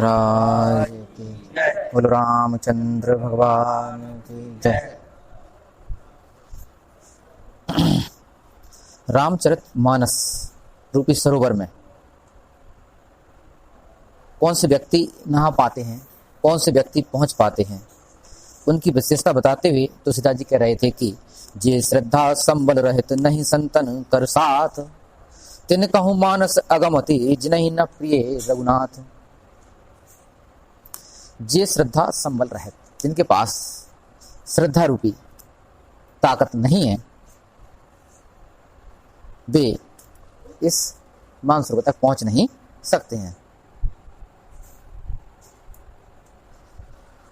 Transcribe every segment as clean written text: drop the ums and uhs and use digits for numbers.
महाराज की बोलो, रामचंद्र भगवान की जय। रामचरितमानस रूपी सरोवर में कौन से व्यक्ति नहा पाते हैं, कौन से व्यक्ति पहुंच पाते हैं, उनकी विशेषता बताते हुए तुलसीदास जी कह रहे थे कि जे श्रद्धा संबल रहित नहीं संतन कर साथ, तिन कहूँ मानस अगमति जिनहि न प्रिय रघुनाथ। जे श्रद्धा संबल रहित, जिनके पास श्रद्धा रूपी ताकत नहीं है, वे इस मानसरोवर तक पहुंच नहीं सकते हैं।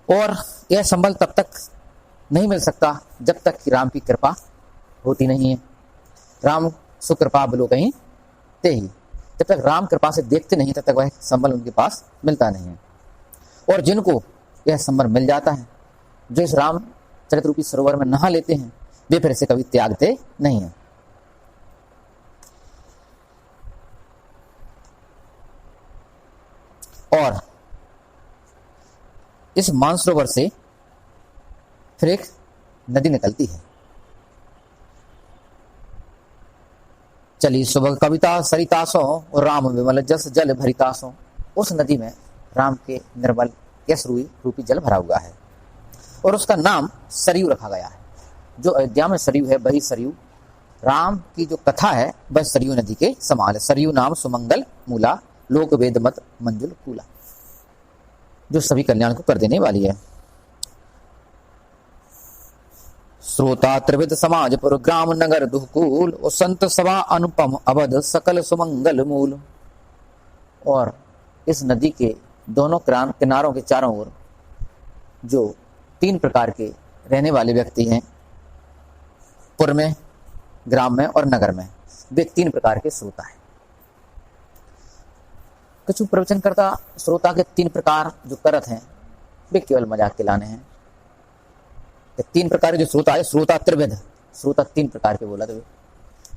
और यह संबल तब तक नहीं मिल सकता जब तक कि राम की कृपा होती नहीं है। राम सुकृपा बलो कहीं ते ही, जब तक राम कृपा से देखते नहीं तब तक वह संबल उनके पास मिलता नहीं है। और जिनको यह संबल मिल जाता है, जो इस राम चरित रूपी सरोवर में नहा लेते हैं, वे फिर इसे कभी त्यागते नहीं है। और इस मानसरोवर से फिर एक नदी निकलती है। चली सुबह कविता सरितासों और राम विमल जस जल भरितासों। उस नदी में राम के निर्मल यश रूपी जल भरा हुआ है और उसका नाम सरयू रखा गया है। जो अयोध्या में सरयू है, वही सरयू राम की जो कथा है वह सरयू नदी के समान है। सरयू नाम सुमंगल मूला, लोक वेद मत मंजुल कूला, जो सभी कल्याण को कर देने वाली है। श्रोता त्रिविध समाजपुर ग्राम नगर दुहकूल, और संत सभा अनुपम अवध सकल सुमंगल मूल। और इस नदी के दोनों किनारों के चारों ओर जो 3 प्रकार के रहने वाले व्यक्ति हैं, पुर में, ग्राम में और नगर में, वे 3 प्रकार के श्रोता हैं। कुछ प्रवचनकर्ता श्रोता के 3 प्रकार जो करत हैं, वे केवल मजाक के लाने हैं। 3 प्रकार के जो श्रोता है, श्रोता त्रिविध, श्रोता 3 प्रकार के बोला। तो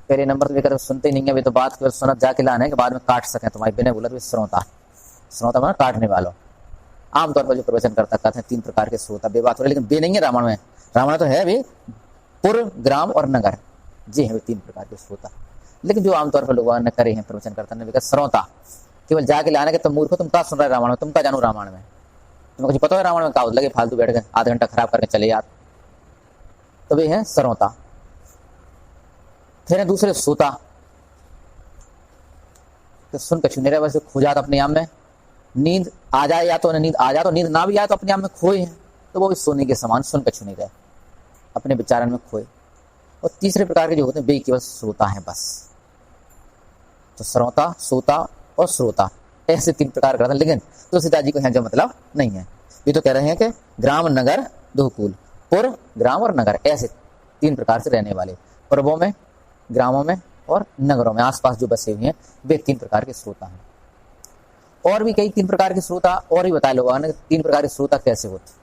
पहले नंबर तो वे कहते सुनते ही नहीं है, वे तो बात केवल सुनत जाके लाने के बाद में काट सकें तुम्हारी बिना बोला तो वे श्रोता। श्रोता माना काटने वालों। आमतौर पर जो प्रवचनकर्ता कहते हैं 3 प्रकार के श्रोता, वे बात हो रही, लेकिन वे नहीं है रामायण में। रामायण तो है वे पुर, ग्राम और नगर, जी है वे 3 प्रकार के श्रोता। लेकिन जो आमतौर पर लोगों ने करे हैं प्रवचनकर्ता ने, वे श्रोता केवल जाके लाने के, तुम मूर्ख हो, तुम क्या सुन रहे रामायण में, तुम क्या जानो रामायण में, तुम्हें कुछ पता है रामायण में क्या लगे, फालतू बैठ गए आधा घंटा खराब करके चले यार, तो वे हैं श्रोता। फिर है दूसरे श्रोता, तो सुन कछु नहीं रहे, वैसे खो जाता अपने आप में, नींद आ जाए या तो नींद आ जाए, तो नींद ना भी आए तो अपने आप में खोए हैं, तो वो भी सोने के समान सुन कछु नहीं रहे, अपने विचारण में खोए। और तीसरे प्रकार के जो होते हैं वे केवल श्रोता हैं बस। तो श्रोता, श्रोता और श्रोता, ऐसे 3 प्रकार करते हैं। लेकिन तुलसीदास जी को यहाँ जो मतलब नहीं है, ये तो कह रहे हैं कि ग्राम नगर दुहकूल, पुर, ग्राम और नगर, ऐसे 3 प्रकार से रहने वाले, पर्वों में, ग्रामों में और नगरों में आसपास जो बसे हुए हैं, वे 3 प्रकार के श्रोता हैं। और भी कई 3 प्रकार के श्रोता और ही बताए लोगों ने 3 प्रकार के श्रोता कैसे होते।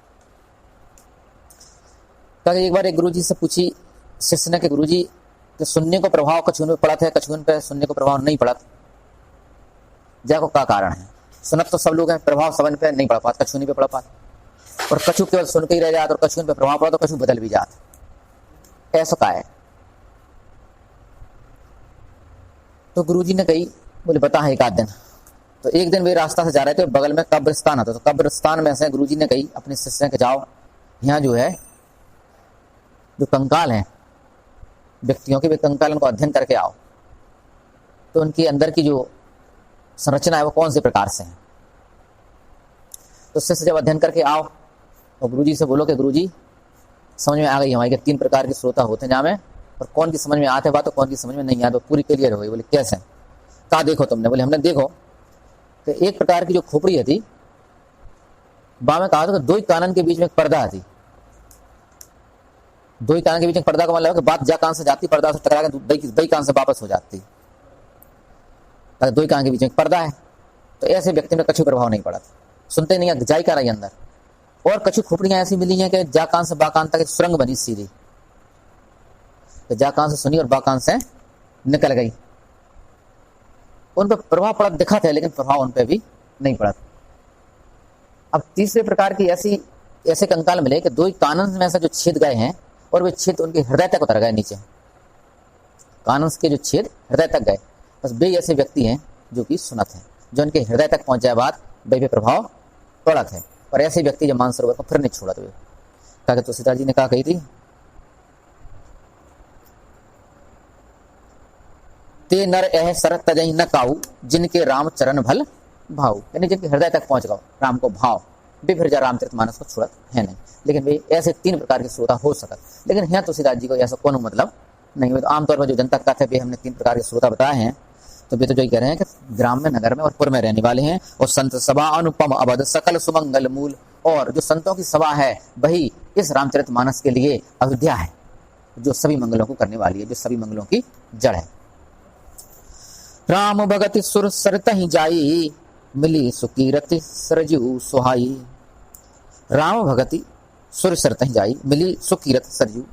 एक बार एक गुरुजी से पूछी शिष्य ने कि गुरुजी, तो सुनने को प्रभाव कछुन पे पड़ा था, कछुन पे सुनने को प्रभाव नहीं पड़ा, जाको क्या कारण है। सुनत तो सब लोग हैं, प्रभाव सबन पे नहीं पड़ा पाता, कछुनी पे पड़ा पाता, और कछु केवल सुन के ही रह जाता और कछुन पे प्रभाव पड़ा तो कछु बदल भी जाता, ऐसा क्या है। तो गुरुजी ने कही, बोले बता है। एक आध दिन, तो एक दिन वे रास्ता से जा रहे थे, बगल में कब्रिस्तान आता, तो कब्रिस्तान में से गुरुजी ने कही अपने शिष्य के, जाओ यहाँ जो है जो कंकाल हैं व्यक्तियों के, वे कंकाल उनको अध्ययन करके आओ, तो उनके अंदर की जो संरचना है वो कौन से प्रकार से है। तो शिष्य जब अध्ययन करके आओ तो गुरुजी से बोलो कि गुरुजी समझ में आ गई हमारे 3 प्रकार के श्रोता होते हैं जहाँ में, और कौन की समझ में आते बात तो कौन की समझ में नहीं आते, तो पूरी क्लियर हो गई। बोले कैसे, कहा देखो तुमने। बोले हमने देखो कि एक प्रकार की जो खोपड़ी थी, बा में कहा था कि 2 कानन के बीच में एक पर्दा थी। 2 कान के बीच में पर्दा का मतलब है कि बात जा कान से जाती, पर्दा से टकरा के दई कान से वापस हो जाती। 2 कान के बीच में एक पर्दा है, तो ऐसे व्यक्ति में कछु प्रभाव नहीं पड़ा, सुनते नहीं है, जाई का रही अंदर। और कछु खोपड़ियां ऐसी मिली हैं कि जा कान से बा कान तक एक सुरंग बनी सीधी, तो जा कान से सुनी और बा कान से निकल गई। उन पर प्रभाव पड़ा दिखा था, लेकिन प्रभाव उन पर भी नहीं पड़ा। अब तीसरे प्रकार की ऐसे कंकाल मिले कि 2 ही कानन में ऐसा जो छेद गए हैं और वे छेद उनके हृदय तक उतर गए नीचे, कानन के जो छेद हृदय तक गए। बस वे ऐसे व्यक्ति हैं जो कि सुनत हैं, जो उनके हृदय तक पहुंच जाए बात वे प्रभाव पड़त है। और ऐसे व्यक्ति जब मानसरोवर को फिर नहीं छोड़त। कहा तो सीता जी ने कहा कही थी, ते नर एह सरत तजहि न काऊ, जिनके राम चरण भल भाव, यानी जिनके हृदय तक पहुंच गए राम को भाव, वे फिर जा रामचरितमानस को छोड़त है नहीं। लेकिन वे ऐसे 3 प्रकार के श्रोता हो सकत। लेकिन यहाँ तुलसीदास जी को ऐसा कौन मतलब नहीं हुआ। तो आमतौर पर जो जनता कथ्य वे हमने 3 प्रकार के श्रोता बताए हैं, तो वे तो जो कह रहे हैं कि ग्राम में, नगर में और पुर में रहने वाले हैं। और संत सभा अनुपम अवध सकल सुमंगल मूल, और जो संतों की सभा है वही इस रामचरितमानस के लिए अयोध्या है, जो सभी मंगलों को करने वाली है, जो सभी मंगलों की जड़ है। राम भगति सुर सरतहि जाई, मिली सुकीरति सरजू सुहाई। राम भगति सुर सरतहि जाई, मिली सुकीरत सरजू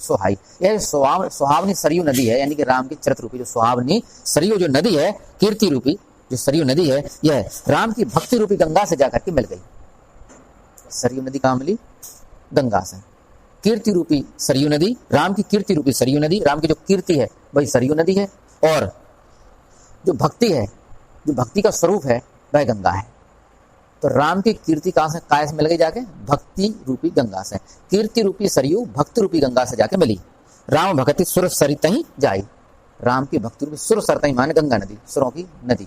सुहाई। यह सुहावनी सरयू नदी है, यानी कि राम की चरित्र रूपी जो सुहावनी सरयू जो नदी है, कीर्ति रूपी जो सरयू नदी है, यह राम की भक्ति रूपी गंगा से जाकर के मिल गई। सरयू नदी कहाँ मिली? गंगा से। कीर्ति रूपी सरयू नदी, राम की कीर्ति रूपी सरयू नदी, राम की जो कीर्ति है वही सरयू नदी है, और जो भक्ति है, जो भक्ति का स्वरूप है वह गंगा है। तो राम की कीर्ति कहां से काय से मिल गई? जाके भक्ति रूपी गंगा से। कीर्ति रूपी सरयू भक्ति रूपी गंगा से जाके मिली। राम भक्ति सुर सरितहि जाई, राम की भक्ति रूपी सुर सरतहि माने गंगा नदी, सुरों की नदी।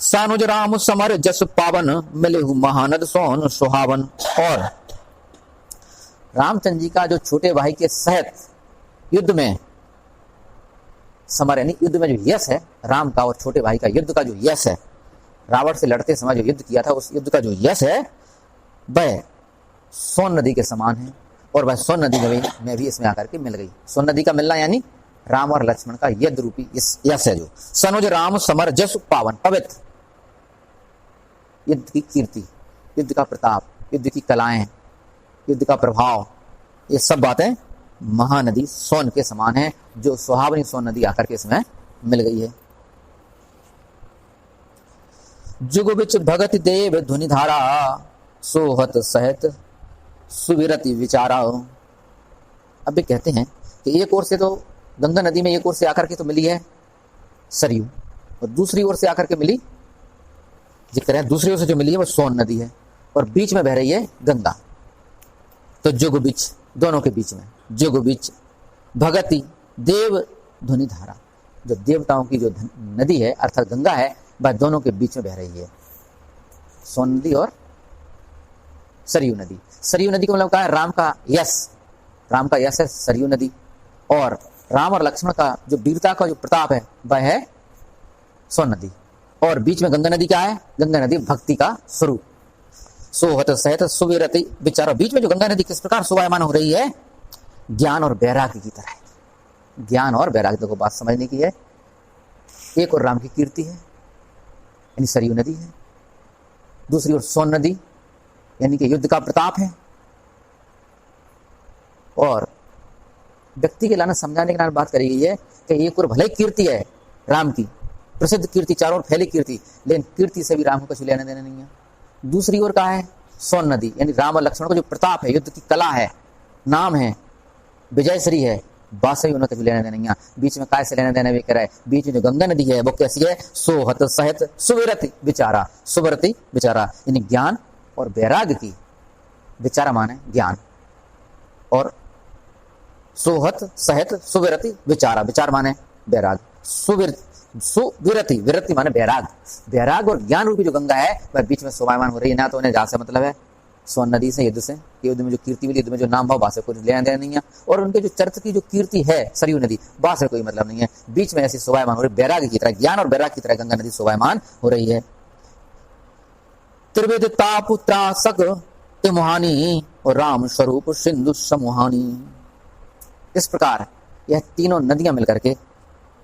सानुज राम समर जस पावन, मिले महानद सोन सुहावन। और रामचंद्र जी का जो छोटे भाई के सहित युद्ध में समर, यानी युद्ध में जो यश है राम का और छोटे भाई का युद्ध का जो यश है, रावण से लड़ते समय जो युद्ध किया था, उस युद्ध का जो यश है वह सोन नदी के समान है। और वह सोन नदी में भी इसमें आकर के मिल गई। सोन नदी का मिलना यानी राम और लक्ष्मण का युद्ध रूपी यश है। जो सनुज राम समर जस पावन, पवित्र युद्ध की कीर्ति, युद्ध का प्रताप, युद्ध की कलाएं, युद्ध का प्रभाव, ये सब बातें महानदी सोन के समान है, जो सुहावनी सोन नदी आकर के इसमें मिल गई है। जुग बिच भगत देव धुनि धारा, सोहत सहित सुविरति विचारा। अब कहते हैं कि एक ओर से तो गंगा नदी में एक ओर से आकर के तो मिली है सरयू, और दूसरी ओर से आकर के मिली, जिक्र है दूसरी ओर से जो मिली है वो सोन नदी है, और बीच में बह रही है गंगा। तो जुग बिच, दोनों के बीच में, जुग बिच भगति देव धुनि धारा, जो देवताओं की जो नदी है अर्थात गंगा है, वह दोनों के बीच में बह रही है, सोन नदी और सरयू नदी। सरयू नदी का मतलब क्या है? राम का यश, राम का यश है सरयू नदी, और राम और लक्ष्मण का जो वीरता का जो प्रताप है वह है सोन नदी, और बीच में गंगा नदी क्या है? गंगा नदी भक्ति का स्वरूप। सोहत सहित सुविरति विचारा, बीच में जो गंगा नदी किस प्रकार शोभायमान हो रही है? ज्ञान और वैराग्य की तरह। ज्ञान और वैराग्य को बात समझने की है। एक और राम की कीर्ति है यानी सरयू नदी है, दूसरी ओर सोन नदी यानी कि युद्ध का प्रताप है, और व्यक्ति के लाना समझाने के नाम बात करी गई है कि एक और भले कीर्ति है राम की, प्रसिद्ध कीर्ति, चारों ओर फैली कीर्ति, लेकिन कीर्ति से भी राम को कुछ लेने देने नहीं है। दूसरी ओर का है सोन नदी, यानी राम और लक्ष्मण को जो प्रताप है, युद्ध की कला है, नाम है, विजयश्री है, बात से भी उन्हें कुछ लेने देने नहीं है। बीच में काय से लेने देने भी कह रहा है? बीच में जो गंगा नदी है वो कैसी है? सोहत सहित सुविरति विचारा, सुविरति विचारा यानी ज्ञान और वैराग्य की, विचारा माने ज्ञान, और सोहत सहित सुविरति विचारा, विचार माने वैराग, सुविरति, विरति माने वैराग, वैराग और ज्ञान रूपी जो गंगा है वह बीच में शोभायमान हो रही है। ना तो उन्हें जहां से मतलब है सोन नदी से, युद्ध से, युद्ध में जो कीर्ति मिली, युद्ध में जो नाम भाव, बात से कुछ लेना देना नहीं है, और उनके जो चरित्र की जो कीर्ति है सरयू नदी, बात से कोई मतलब नहीं है। बीच में ऐसी शोभायमान हो रही, वैराग की तरह, ज्ञान और वैराग की तरह गंगा नदी शोभायमान हो रही है। त्रिविध ताप त्रासक तिमुहानी, और राम स्वरूप सिंधु समूहानी। इस प्रकार यह तीनों नदियां मिलकर के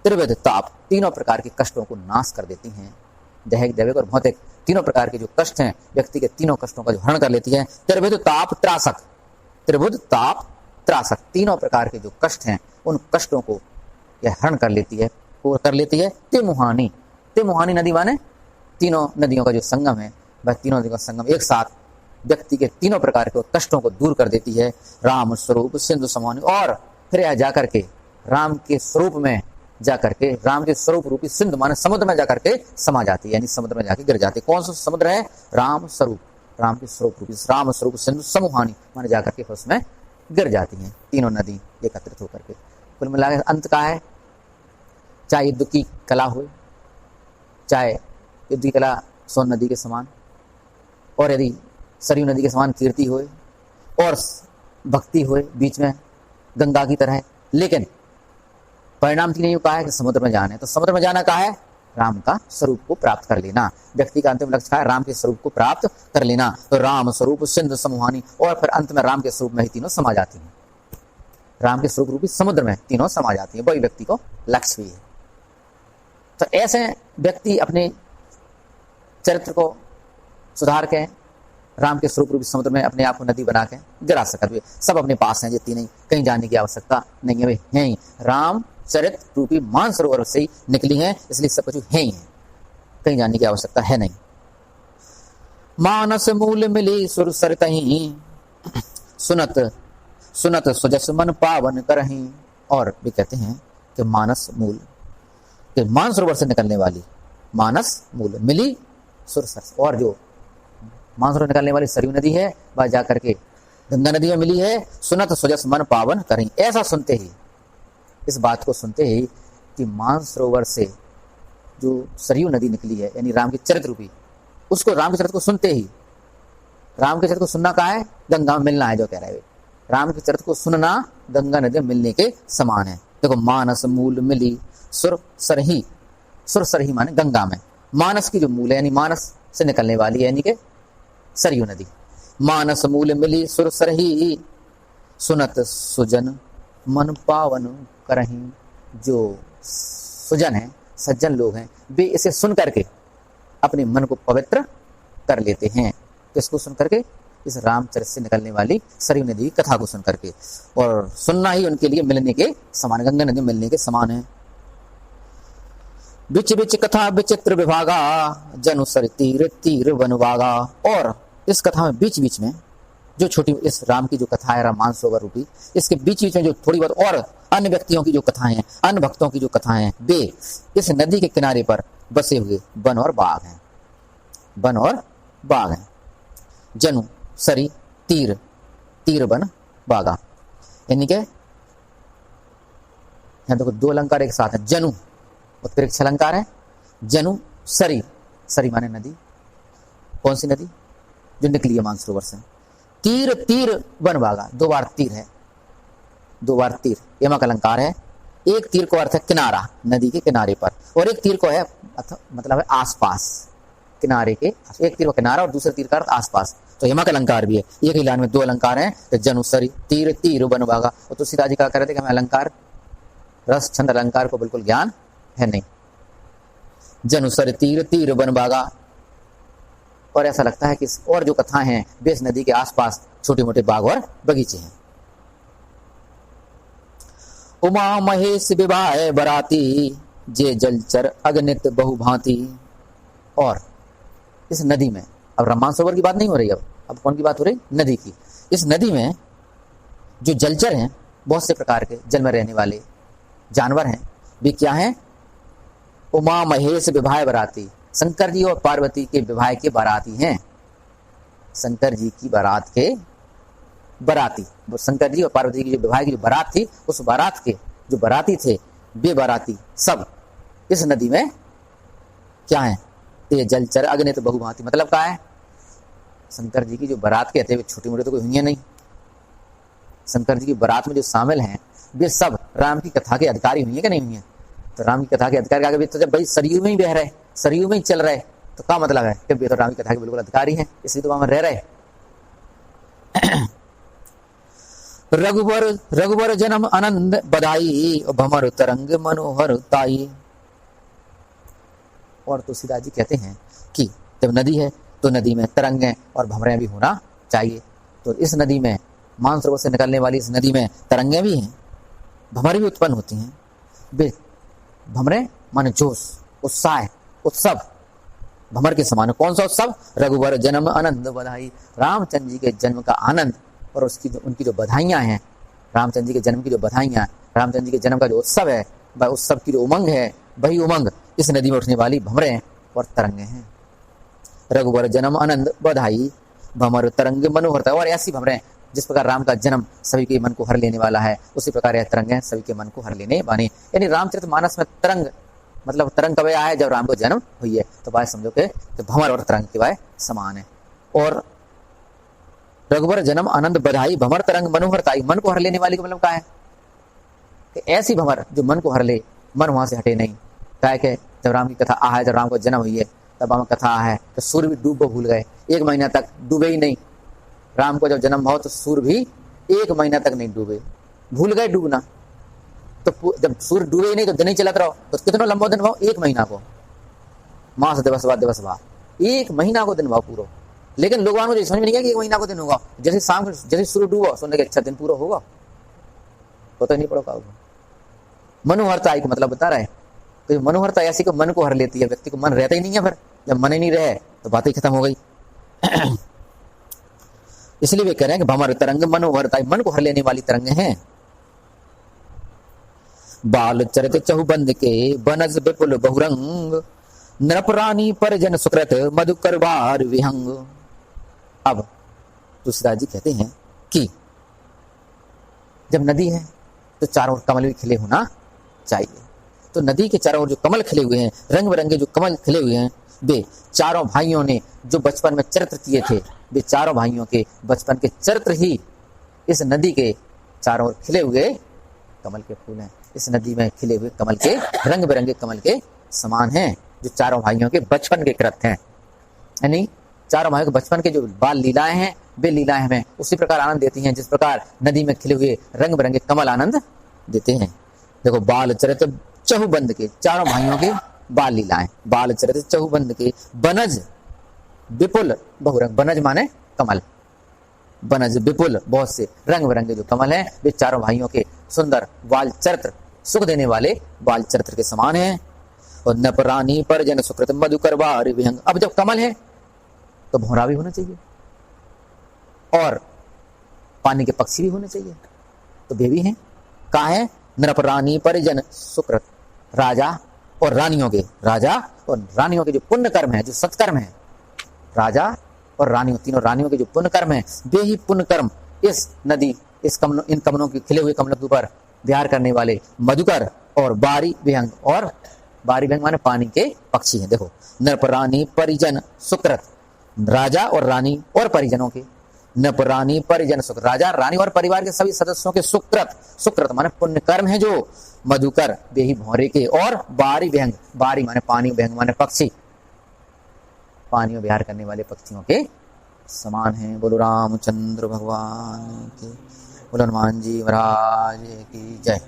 त्रिविध ताप, तीनों प्रकार के कष्टों को नाश कर देती हैं। दैहिक, दैविक और भौतिक तीनों प्रकार के जो कष्ट हैं, व्यक्ति के तीनों कष्टों का जो हरण कर लेती है। त्रिविध ताप त्रासक, त्रिविध ताप त्रासक, तीनों प्रकार के जो कष्ट हैं उन कष्टों को यह हरण कर लेती है, और कर लेती है। तिमुहानी, तिमुहानी नदी माने तीनों नदियों का जो संगम है, वह तीनों नदियों का संगम एक साथ व्यक्ति के तीनों प्रकार के कष्टों को दूर कर देती है। राम स्वरूप सिंधु समानी, और फिर यह जाकर के राम के स्वरूप में जाकर के, राम के स्वरूप रूपी सिंधु माने समुद्र में जाकर के समा जाती है, यानी समुद्र में जाके गिर जाती है। कौन सा समुद्र है? राम स्वरूप, राम के स्वरूप रूपी राम स्वरूप सिंधु समूहानी माने जाकर के उसमें गिर जाती हैं तीनों नदी एकत्रित होकर के। कुल मिलाकर अंत का है, चाहे युद्ध की कला हो, चाहे युद्ध की कला सोन नदी के समान, और यदि सरयू नदी के समान कीर्ति होए और भक्ति होए बीच में गंगा की तरह, लेकिन परिणाम की नहीं कहा है कि समुद्र में जाना है। तो समुद्र में जाना कहा है? राम का स्वरूप को प्राप्त कर लेना। व्यक्ति का अंतिम लक्ष्य है राम के स्वरूप को प्राप्त कर लेना। तो राम स्वरूप सिंधु समूहानी, और फिर अंत में राम के स्वरूप में ही तीनों समा जाती हैं। राम के स्वरूप रूपी समुद्र में तीनों समा जाती हैं, वही व्यक्ति को लक्ष्य भी है। तो ऐसे व्यक्ति अपने चरित्र को सुधार के राम के स्वरूप रूपी समुद्र में अपने आप को नदी बना के गिरा सकते। सब अपने पास हैं, जितनी नहीं, कहीं जाने की आवश्यकता नहीं है, वे हैं ही राम चरित्र रूपी मानसरोवर से ही निकली हैं, इसलिए सब कुछ है ही है, कहीं जाने की आवश्यकता है नहीं। मानस मूल मिली सुर सर कहीं, सुनत सुनत सुजस मन पावन करहीं। और भी कहते हैं कि मानस मूल के मानसरोवर से निकलने वाली मानस मूल मिली सुर सर, और जो मानसरोवर निकलने वाली सरयू नदी है वह जाकर के गंगा नदी में मिली है। सुनत सुजस मन पावन करें, ऐसा सुनते ही, इस बात को सुनते ही कि मानसरोवर से जो सरयू नदी निकली है, यानी राम के चरित्र रूपी, उसको राम के चरित्र को सुनते ही, राम के चरित्र को सुनना कहा है? गंगा में मिलना है। जो कह रहा है राम के चरित्र को सुनना गंगा नदी में मिलने के समान है। देखो, मानस मूल मिली सुर सरही, सुर सरही माने गंगा में, मानस की जो मूल है यानी मानस से निकलने वाली है, यानी कि सरयू नदी। मानस मूल मिली सुर सरही, सुनत सुजन मन पावन करहीं। जो सुजन है, सज्जन लोग हैं, वे इसे सुन करके अपने मन को पवित्र कर लेते हैं। किसको सुन करके? इस रामचरित से निकलने वाली सरयू नदी की कथा को सुन करके, और सुनना ही उनके लिए मिलने के समान, गंगा नदी मिलने के समान है। बिच बिच कथा विचित्र विभागा, जनु सर तीर तीर वनवागा। और इस कथा में बीच बीच में जो छोटी, इस राम की जो कथा है, राम मानसरोवर रूपी, इसके बीच बीच में जो थोड़ी बहुत और अन्य व्यक्तियों की जो कथाएं हैं, अन्य भक्तों की जो कथाएं हैं, वे इस नदी के किनारे पर बसे हुए वन और बाग हैं, वन और बाग हैं। जनु सरी तीर तीर वन बागा, यानी कि देखो दो अलंकार एक साथ है। जनु उत्प्रेक्ष अलंकार है, जनु सरी, सरी माने नदी, कौन सी नदी? जो निकली है मानसरोवर से। तीर तीर वन बागा, दो बार तीर है, दो बार तीर यमक अलंकार है। एक तीर को अर्थ है किनारा, नदी के किनारे पर, और एक तीर को है मतलब है आसपास, किनारे के, एक तीर को किनारा और दूसरे तीर का अर्थ आसपास। तो यमक अलंकार भी है। एक ही लाइन में दो अलंकार हैं, तो जनुसरी तीर तीर वन बागा। और तुलसीदास जी कहा करते थे कि हमें अलंकार, रस छंद अलंकार को बिल्कुल ज्ञान है नहीं। जनुसर तीर तीर वन बागा, और ऐसा लगता है कि और जो कथाएं हैं वे इस नदी के आसपास छोटे मोटे बाग और बगीचे हैं। उमा महेश विवाह बराती, जे जलचर अगणित बहुभांति। और इस नदी में, अब रामानसरोवर की बात नहीं हो रही, अब कौन की बात हो रही? नदी की। इस नदी में जो जलचर हैं, बहुत से प्रकार के जल में रहने वाले जानवर हैं, वे क्या हैं? उमा महेश विवाह बराती, शंकर जी और पार्वती के विवाह के बाराती हैं। शंकर जी की बारात के बाराती, शंकर जी और पार्वती की जो विवाह की जो बारात थी, उस बारात के जो बाराती थे, वे बाराती सब इस नदी में क्या है? ये जलचर अगणित बहुभांति, मतलब क्या है? शंकर जी की जो बारात कहते हैं, छोटी मोटी तो कोई हुई है नहीं। शंकर जी की बारात में जो शामिल हैं, वे सब राम की कथा के अधिकारी हुई है कि नहीं हुई है? तो राम की कथा के अधिकारी आगे तो जब भाई सरयू में ही बह रहे, सरयू में ही चल रहे, तो क्या मतलब है कि वे तो राम की कथा के बिल्कुल अधिकारी हैं, इसलिए तो वहां रह रहे। रघुवर रघुवर जन्म आनंद बधाई, भमर तरंग मनोहर ताई। और तुलसीदास जी कहते हैं कि जब नदी है तो नदी में तरंगें और भंवरें भी होना चाहिए। तो इस नदी में, मानसरोवर से निकलने वाली इस नदी में तरंगें भी हैं, भंवर भी उत्पन्न होती हैं। वे भंवरें माने जोश, उत्साह, उत्सव, भंवर के समान है। कौन सा उत्सव? रघुवर जन्म आनंद बधाई, रामचंद्र जी के जन्म का आनंद और उसकी उनकी जो बधाइयां हैं, रामचंद्र जी के जन्म की जो बधाइयां, रामचंद्र जी के जन्म का जो उत्सव है, वह उत्सव की जो उमंग है, वही उमंग इस नदी में उठने वाली भंवरें और तरंगे हैं। रघुवर जन्म आनंद बधाई, भंवर तरंग मनोहरता। और ऐसी भंवरें जिस प्रकार राम का जन्म सभी के मन को हर लेने वाला है, उसी प्रकार यह तरंगें सभी के मन को हर लेने वाली। यानी रामचरितमानस में तरंग मतलब तरंग कब आया है? जब राम को जन्म हुई है। तो बात समझो कि भंवर और तरंग के बाय समान है। और रघुवर जन्म आनंद बधाई, भंवर तरंग मनोहरताई, मन को हर लेने वाली का मतलब क्या है? कि ऐसी भंवर जो मन को हर ले, मन वहां से हटे नहीं। क्या है कि जब राम की कथा आ है, जब राम को जन्म हुई है, तब हम कथा है कि सूर्य भी डूब भूल गए, 1 महीना तक डूबे ही नहीं। राम को जब जन्म हुआ तो सूर्य भी 1 महीना तक नहीं डूबे, भूल गए डूबना। तो जब सूर्य डूबे ही नहीं तो दिन ही चलत रहो, तो कितना लंबा दिन भाव? 1 महीना को, मास दिवस बाद 1 महीना को दिन भाव पूरा। लेकिन लोगों को समझ में नहीं आया कि 1 महीना को दिन होगा। जैसे शाम को जैसे सूर्य डूबा सुनने के अच्छा दिन पूरा होगा, पता नहीं पड़ा होगा। मनोहरता का मतलब बता रहा है, तो मनोहरता ऐसी को मन को हर लेती है, व्यक्ति को मन रहता ही नहीं है। फिर जब मन ही नहीं रहे तो बात ही खत्म हो गई। इसलिए वे कह रहे हैं कि भंवर तरंग मनोहरता, मन को हर लेने वाली तरंग हैं। बाल चरित चहुबंद के बनज विपुल बहुरंग, नृपरानी परिजन सुकृत मधुकर बार विहंग। अब तुलसीदास जी कहते हैं कि जब नदी है तो चारों ओर कमल भी खिले होना चाहिए। तो नदी के चारों ओर जो कमल खिले हुए हैं, रंग बिरंगे जो कमल खिले हुए हैं, वे चारों भाइयों ने जो बचपन में चरित्र किए थे, वे चारों भाइयों के बचपन के चरित्र ही इस नदी के चारों ओर खिले हुए कमल के फूल हैं। इस नदी में खिले हुए कमल के रंग बिरंगे कमल के समान हैं, जो चारों भाइयों के बचपन के कृत्य हैं। यानी चारों भाइयों के बचपन के जो बाल लीलाएं हैं, वे लीलाएं हमें उसी प्रकार आनंद देती हैं जिस प्रकार नदी में खिले हुए रंग बिरंगे कमल आनंद देते हैं। देखो, बाल चरित चहुबंद के, चारों भाइयों के बाल लीलाएं, बाल चरित चहुबंद के बनज विपुल बहुरंग, बनज माने कमल, बनज विपुल बहुत से रंग बिरंगे जो कमल हैं, वे चारों भाइयों के सुंदर बाल चरित्र, सुख देने वाले बाल चरित्र के समान हैं। और नपरानी परिजन सुकृत मधुकर बार विहंग। अब जब कमल है तो भौरा भी होना चाहिए और पानी के पक्षी भी होने चाहिए, तो वे भी हैं। कहा है? नृपरानी परिजन सुकृत, राजा और रानियों के जो पुण्य कर्म है, जो सत्कर्म है, राजा और रानियों, तीनों रानियों के जो पुण्य कर्म है, वे ही पुण्य कर्म इस नदी, इन कमलों के खिले हुए कमलों के ऊपर विहार करने वाले मधुकर और बारी विहंग, और बारी विहंग माने पानी के पक्षी हैं। देखो, नृपरानी परिजन सुकृत, राजा और रानी और परिजनों के, नृपरानी परिजन सुकृत, राजा रानी और परिवार के सभी सदस्यों के सुकृत माने पुण्य कर्म है जो मधुकर वे ही भौरे के, और बारी विहंग, बारी माने पानी, विहंग माने पक्षी, पानी में विहार करने वाले पक्षियों के समान हैं। बोलो रामचंद्र भगवान की, बोलो हनुमान जी महाराज की जय।